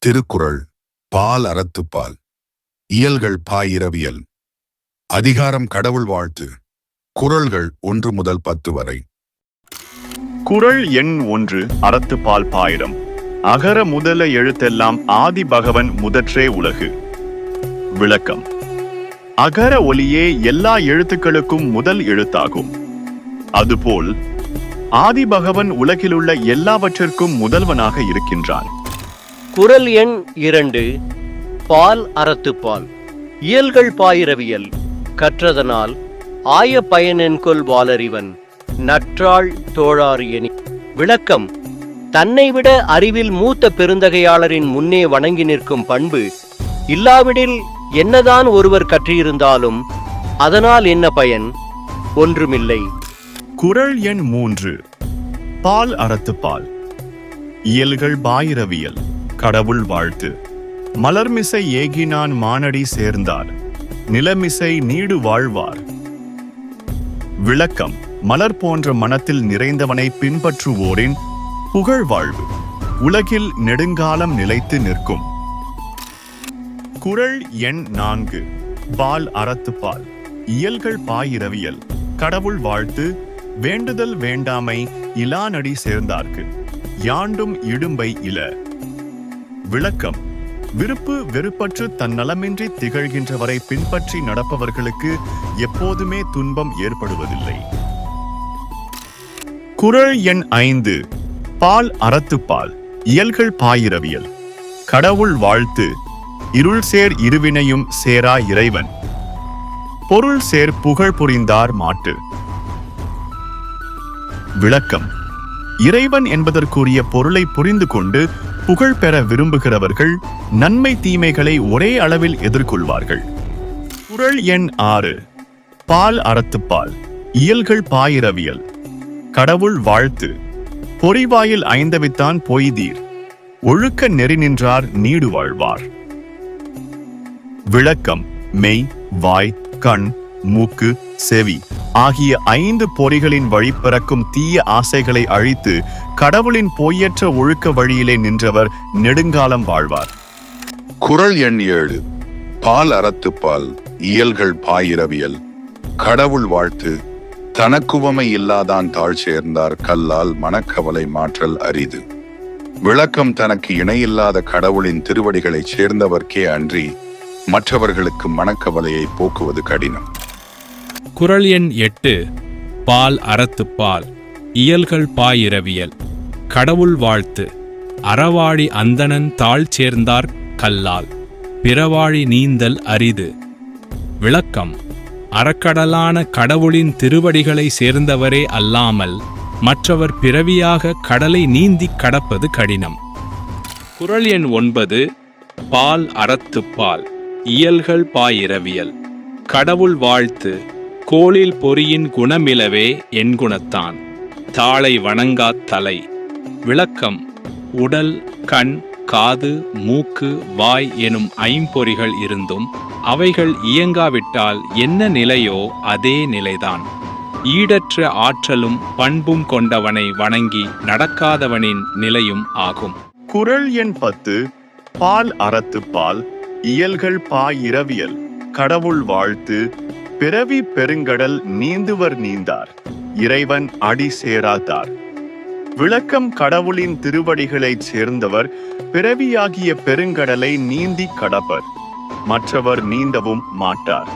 திருக்குறள் பால் அறத்துப்பால் இயல்கள் பாயிரவியல் அதிகாரம் கடவுள் வாழ்த்து குறள்கள் 1 முதல் 10 வரை. குறள் எண் 1 அறத்துப்பால் பாயிரம். அகர முதல எழுத்தெல்லாம் ஆதி பகவன் முதற்றே உலகு. விளக்கம்: அகர ஒலியே எல்லா எழுத்துக்களுக்கும் முதல் எழுத்தாகும். அதுபோல் ஆதி பகவன் உலகிலுள்ள எல்லாவற்றிற்கும் முதல்வனாக இருக்கின்றான். குறள் எண் 2 பால் அறத்துப்பால் இயல்கள் பாயிரவியல் கற்றதனால் ஆய பயனென்கொல் வாளறிவன் நற்றாள் தோழாரியனி. விளக்கம்: தன்னை விட அறிவில் மூத்த பெருந்தகையாளரின் முன்னே வணங்கி நிற்கும் பண்பு இல்லாவிடில் என்னதான் ஒருவர் கற்றிருந்தாலும் அதனால் என்ன பயன்? ஒன்றுமில்லை. குறள் எண் 3 பால் அறத்துப்பால் இயல்கள் பாயிரவியல் கடவுள் வாழ்த்து. மலர்மிசை ஏகினான் மானடி சேர்ந்தார் நிலமிசை நீடு வாழ்வார். விளக்கம்: மலர் போன்ற மனத்தில் நிறைந்தவனை பின்பற்றுவோரின் புகழ் வாழ்வு உலகில் நெடுங்காலம் நிலைத்து நிற்கும். குறள் எண் 4 பால் அறத்துப்பால் இயல்கள் பாயிரவியல் கடவுள் வாழ்த்து. வேண்டுதல் வேண்டாமை இலானடி சேர்ந்தார்க்கு யாண்டும் இடும்பை இல. விளக்கம்: விருப்பு வெறுப்பற்று தன் நலமின்றி திகழ்கின்றவரை பின்பற்றி நடப்பவர்களுக்கு எப்போதுமே துன்பம் ஏற்படுவதில்லை. குறள் எண் 5 பால் அறத்துப்பால் இயல்கள் பாயிரவியல் கடவுள் வாழ்த்து. இருள் சேர் இருவினையும் சேரா இறைவன் பொருள் சேர் புகழ் புரிந்தார் மாட்டு. விளக்கம்: இறைவன் என்பதற்குரிய பொருளை புரிந்து கொண்டு புகழ் பெற விரும்புகிறவர்கள் நன்மை தீமைகளை ஒரே அளவில் எதிர்கொள்வார்கள். குறள் எண் 6 பால் அறத்துப்பால் இயல்கள் பாயிரவியல் கடவுள் வாழ்த்து. பொறிவாயில் ஐந்தவித்தான் பொய்தீர் ஒழுக்க நெறி நின்றார் நீடு வாழ்வார். விளக்கம்: மெய், வாய், கண், மூக்கு, செவி ஆகிய 5 பொறிகளின் வழி பிறக்கும் தீய ஆசைகளை அழித்து கடவுளின் பொய்யற்ற ஒழுக்க வழியிலே நின்றவர் நெடுங்காலம் வாழ்வார். குறள் எண் 7 பால் அறத்துப்பால் இயல்கள் பாயிரவியல் கடவுள் வாழ்த்து. தனக்குவமை இல்லாதான் தாழ் சேர்ந்தார் கல்லால் மனக்கவலை மாற்றல் அரிது. விளக்கம்: தனக்கு இணையில்லாத கடவுளின் திருவடிகளை சேர்ந்தவர்க்கே அன்றி மற்றவர்களுக்கு மனக்கவலையை போக்குவது கடினம். குறள் எண் 8 பால் அறத்துப்பால் இயல்கள் பாயிரவியல் கடவுள் வாழ்த்து. அறவாழி அந்தணன் தாழ் சேர்ந்தார் கல்லால் பிறவாழி நீந்தல் அரிது. விளக்கம்: அறக்கடலான கடவுளின் திருவடிகளை சேர்ந்தவரே அல்லாமல் மற்றவர் பிறவியாக கடலை நீந்தி கடப்பது கடினம். குறள் எண் 9 பால் அறத்துப்பால் இயல்கள் பாயிரவியல் கடவுள் வாழ்த்து. கோளில் பொறியின் குணமிலவே என் குணத்தான் தாளை வணங்காத் தலை. விளக்கம்: உடல், கண், காது, மூக்கு, வாய் எனும் 5 பொறிகள் இருந்தும் அவைகள் இயங்காவிட்டால் என்ன நிலையோ அதே நிலைதான். ஈடற்ற ஆற்றலும் பண்பும் கொண்டவனை வணங்கி நடக்காதவனின் நிலையும் ஆகும். குறள் எண் 10 பால் அறத்துப்பால் இயல்கள் பாயிரவியல் கடவுள் வாழ்த்து. பிறவி பெருங்கடல் நீந்துவர் நீந்தார் இறைவன் அடி சேராதார். விளக்கம்: கடவுளின் திருவடிகளைச் சேர்ந்தவர் பிறவியாகிய பெருங்கடலை நீந்தி கடப்பர் மற்றவர் நீந்தவும் மாட்டார்.